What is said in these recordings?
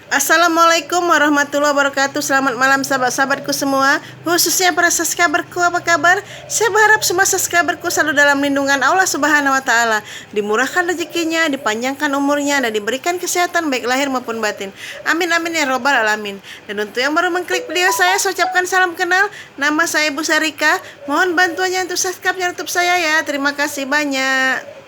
Assalamualaikum warahmatullahi wabarakatuh. Selamat malam sahabat-sahabatku semua, khususnya para subscriberku. Apa kabar? Saya berharap semua subscriberku selalu dalam lindungan Allah Subhanahu wa taala, dimurahkan rezekinya, dipanjangkan umurnya, dan diberikan kesehatan baik lahir maupun batin. Amin amin ya robbal alamin. Dan untuk yang baru mengklik video saya ucapkan salam kenal. Nama saya Ibu Sarika. Mohon bantuannya untuk subscribe YouTube saya ya. Terima kasih banyak.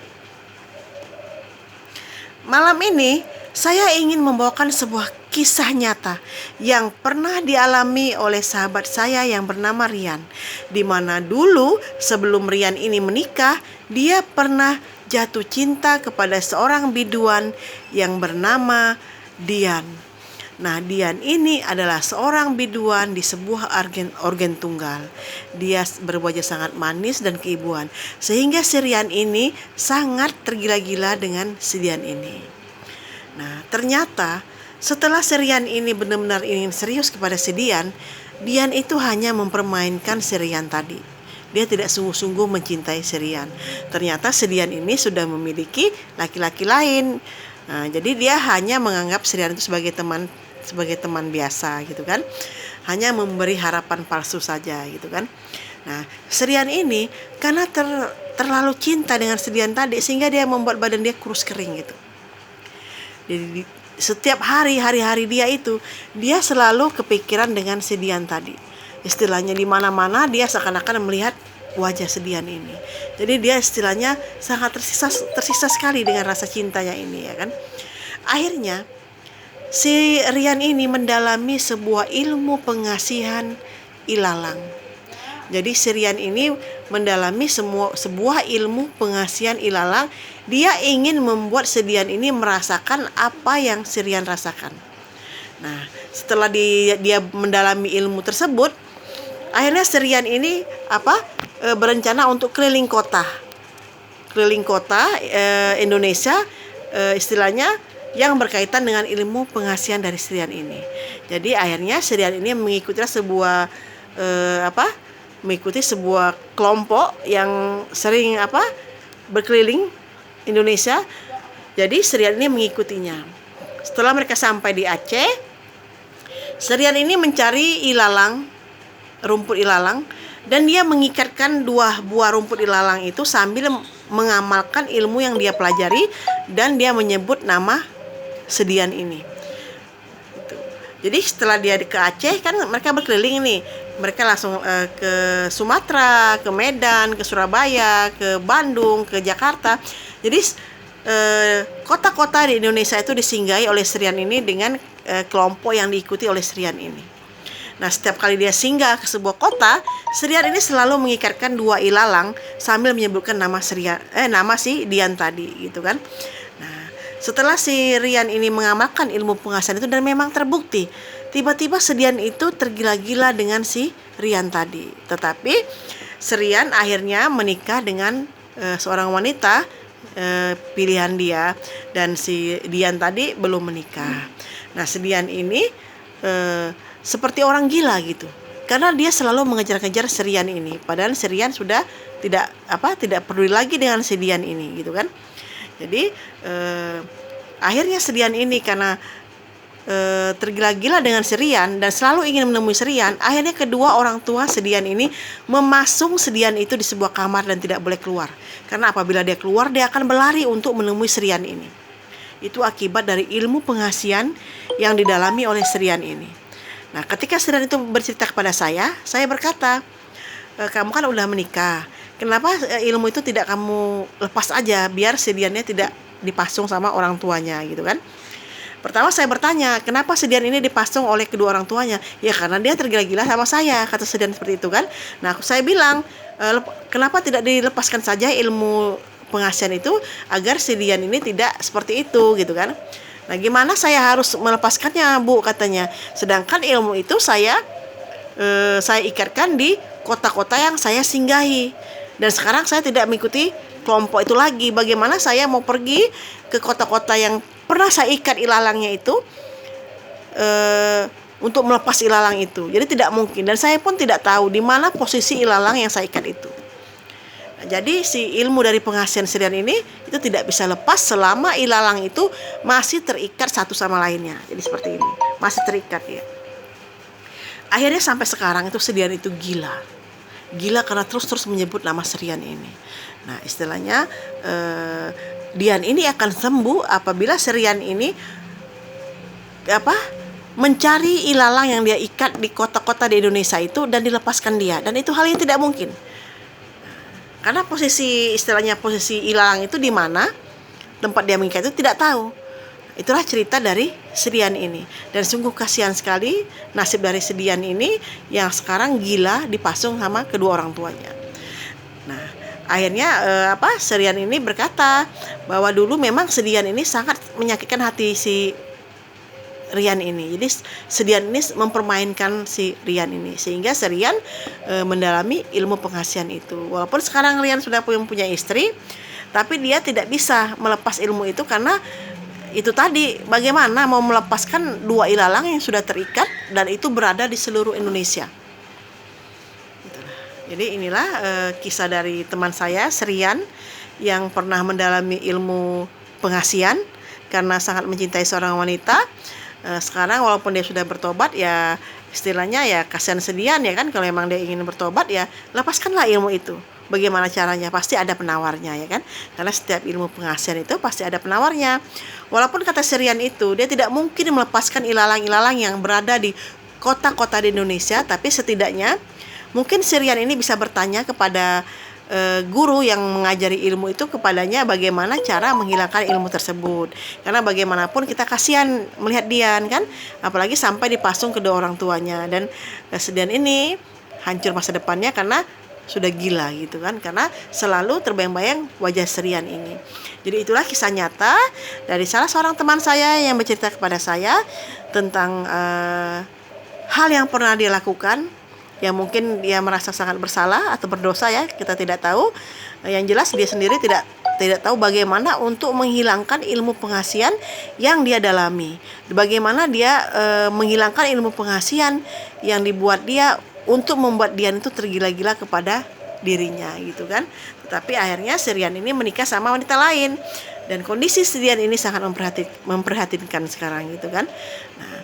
Malam ini saya ingin membawakan sebuah kisah nyata yang pernah dialami oleh sahabat saya yang bernama Rian, di mana dulu sebelum Rian ini menikah, dia pernah jatuh cinta kepada seorang biduan yang bernama Dian. Nah, Dian ini adalah seorang biduan di sebuah organ tunggal. Dia berwajah sangat manis dan keibuan, sehingga si Rian ini sangat tergila-gila dengan si Dian ini. Nah, ternyata setelah si Rian ini benar-benar ingin serius kepada si Dian, Dian itu hanya mempermainkan si Rian tadi. Dia tidak sungguh-sungguh mencintai si Rian. Ternyata si Dian ini sudah memiliki laki-laki lain. Nah, jadi dia hanya menganggap si Rian itu sebagai teman biasa gitu kan. Hanya memberi harapan palsu saja gitu kan. Nah, si Rian ini karena terlalu cinta dengan si Dian tadi, sehingga dia membuat badan dia kurus kering gitu. Jadi setiap hari-hari dia itu, dia selalu kepikiran dengan si Dian tadi. Istilahnya di mana-mana dia seakan-akan melihat wajah si Dian ini. Jadi dia istilahnya sangat tersiksa sekali dengan rasa cintanya ini, ya kan. Akhirnya si Rian ini mendalami sebuah ilmu pengasihan ilalang. Jadi si Rian ini mendalami sebuah ilmu pengasihan ilalang. Dia ingin membuat si Dian ini merasakan apa yang si Rian rasakan. Nah, setelah dia mendalami ilmu tersebut, akhirnya si Rian ini berencana untuk keliling kota Indonesia, istilahnya yang berkaitan dengan ilmu pengasihan dari si Rian ini. Jadi akhirnya si Rian ini mengikuti sebuah kelompok yang sering berkeliling Indonesia. Jadi si Rian ini mengikutinya. Setelah mereka sampai di Aceh, si Rian ini mencari rumput ilalang, dan dia mengikatkan 2 buah rumput ilalang itu sambil mengamalkan ilmu yang dia pelajari, dan dia menyebut nama si Dian ini. Jadi setelah dia ke Aceh, kan mereka berkeliling nih. Mereka langsung ke Sumatera, ke Medan, ke Surabaya, ke Bandung, ke Jakarta. Jadi kota-kota di Indonesia itu disinggahi oleh si Rian ini dengan kelompok yang diikuti oleh si Rian ini. Nah, setiap kali dia singgah ke sebuah kota, si Rian ini selalu mengikatkan 2 ilalang sambil menyebutkan nama si Dian tadi gitu kan. Nah, setelah si Rian ini mengamalkan ilmu pengasihan itu dan memang terbukti, tiba-tiba si Dian itu tergila-gila dengan si Rian tadi. Tetapi si Rian akhirnya menikah dengan seorang wanita pilihan dia, dan si Dian tadi belum menikah. Nah, si Dian ini seperti orang gila gitu, karena dia selalu mengejar-kejar si Rian ini, padahal si Rian sudah tidak peduli lagi dengan si Dian ini gitu kan. Jadi akhirnya si Dian ini karena tergila-gila dengan si Rian dan selalu ingin menemui si Rian, akhirnya kedua orang tua si Dian ini memasung si Dian itu di sebuah kamar dan tidak boleh keluar. Karena apabila dia keluar, dia akan berlari untuk menemui si Rian ini. Itu akibat dari ilmu pengasihan yang didalami oleh si Rian ini. Nah, ketika si Rian itu bercerita kepada saya berkata, kamu kan udah menikah, kenapa ilmu itu tidak kamu lepas aja biar si Diannya tidak dipasung sama orang tuanya gitu kan. Pertama saya bertanya, kenapa si Dian ini dipasung oleh kedua orang tuanya? Ya karena dia tergila-gila sama saya, kata si Dian seperti itu kan. Nah, saya bilang, kenapa tidak dilepaskan saja ilmu pengasihan itu agar si Dian ini tidak seperti itu gitu kan. Nah, gimana saya harus melepaskannya, Bu, katanya. Sedangkan ilmu itu saya ikatkan di kota-kota yang saya singgahi. Dan sekarang saya tidak mengikuti kelompok itu lagi. Bagaimana saya mau pergi ke kota-kota yang pernah saya ikat ilalangnya itu untuk melepas ilalang itu? Jadi tidak mungkin, dan saya pun tidak tahu di mana posisi ilalang yang saya ikat itu. Jadi si ilmu dari pengasihan Srian ini itu tidak bisa lepas selama ilalang itu masih terikat satu sama lainnya. Jadi seperti ini, masih terikat ya. Akhirnya sampai sekarang itu Srian itu gila karena terus menyebut nama Srian ini. Nah istilahnya Dian ini akan sembuh apabila Srian ini mencari ilalang yang dia ikat di kota-kota di Indonesia itu dan dilepaskan dia, dan itu hal yang tidak mungkin. Karena posisi ilalang itu di mana tempat dia mengikat itu tidak tahu. Itulah cerita dari Srian ini, dan sungguh kasihan sekali nasib dari Srian ini yang sekarang gila dipasung sama kedua orang tuanya. Nah akhirnya Srian ini berkata bahwa dulu memang Srian ini sangat menyakitkan hati si Rian ini. Jadi Srian ini mempermainkan si Rian ini, sehingga Srian mendalami ilmu pengasihan itu. Walaupun sekarang Rian sudah punya istri, tapi dia tidak bisa melepas ilmu itu karena itu tadi, bagaimana mau melepaskan dua ilalang yang sudah terikat dan itu berada di seluruh Indonesia. Jadi inilah kisah dari teman saya Srian yang pernah mendalami ilmu pengasihan karena sangat mencintai seorang wanita. Sekarang walaupun dia sudah bertobat, ya istilahnya ya kasihan sedian ya kan, kalau memang dia ingin bertobat ya lepaskanlah ilmu itu. Bagaimana caranya? Pasti ada penawarnya ya kan, karena setiap ilmu pengasihan itu pasti ada penawarnya. Walaupun kata Srian itu dia tidak mungkin melepaskan ilalang-ilalang yang berada di kota-kota di Indonesia, tapi setidaknya mungkin Srian ini bisa bertanya kepada guru yang mengajari ilmu itu kepadanya bagaimana cara menghilangkan ilmu tersebut. Karena bagaimanapun kita kasihan melihat Dian kan, apalagi sampai dipasung kedua orang tuanya, dan Srian ini hancur masa depannya karena sudah gila gitu kan, karena selalu terbayang-bayang wajah Srian ini. Jadi itulah kisah nyata dari salah seorang teman saya yang bercerita kepada saya tentang hal yang pernah dia lakukan, yang mungkin dia merasa sangat bersalah atau berdosa ya, kita tidak tahu. Yang jelas dia sendiri tidak tahu bagaimana untuk menghilangkan ilmu pengasihan yang dia dalami. Bagaimana dia menghilangkan ilmu pengasihan yang dibuat dia untuk membuat Dian itu tergila-gila kepada dirinya gitu kan. Tetapi akhirnya Srian ini menikah sama wanita lain, dan kondisi Srian ini sangat memprihatinkan sekarang gitu kan. Nah,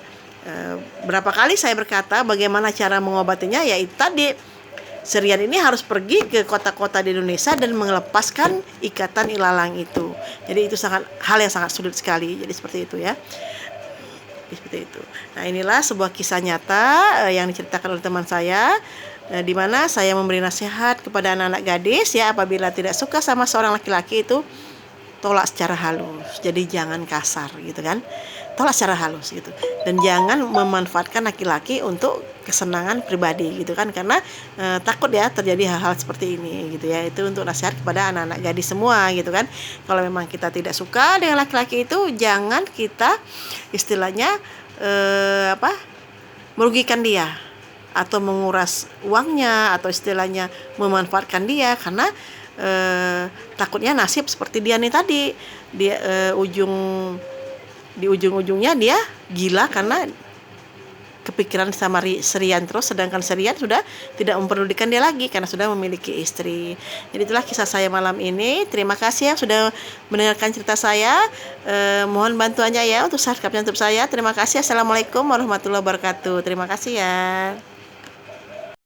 berapa kali saya berkata bagaimana cara mengobatinya, yaitu tadi Srian ini harus pergi ke kota-kota di Indonesia dan melepaskan ikatan ilalang itu. Jadi itu hal yang sangat sulit sekali. Jadi seperti itu ya. Seperti itu. Nah inilah sebuah kisah nyata yang diceritakan oleh teman saya, di mana saya memberi nasihat kepada anak-anak gadis ya, apabila tidak suka sama seorang laki-laki itu tolak secara halus. Jadi jangan kasar gitu kan, tolak secara halus gitu, dan jangan memanfaatkan laki-laki untuk kesenangan pribadi gitu kan, karena takut ya terjadi hal-hal seperti ini gitu ya. Itu untuk nasihat kepada anak-anak gadis semua gitu kan. Kalau memang kita tidak suka dengan laki-laki itu, jangan kita istilahnya merugikan dia atau menguras uangnya atau istilahnya memanfaatkan dia, karena takutnya nasib seperti dia nih tadi, dia di ujung-ujungnya dia gila karena kepikiran sama Srian terus, sedangkan Srian sudah tidak memperdulikan dia lagi karena sudah memiliki istri. Jadi itulah kisah saya malam ini. Terima kasih ya sudah mendengarkan cerita saya. Mohon bantuannya ya untuk subscribe YouTube saya. Terima kasih. Assalamualaikum warahmatullahi wabarakatuh. Terima kasih ya.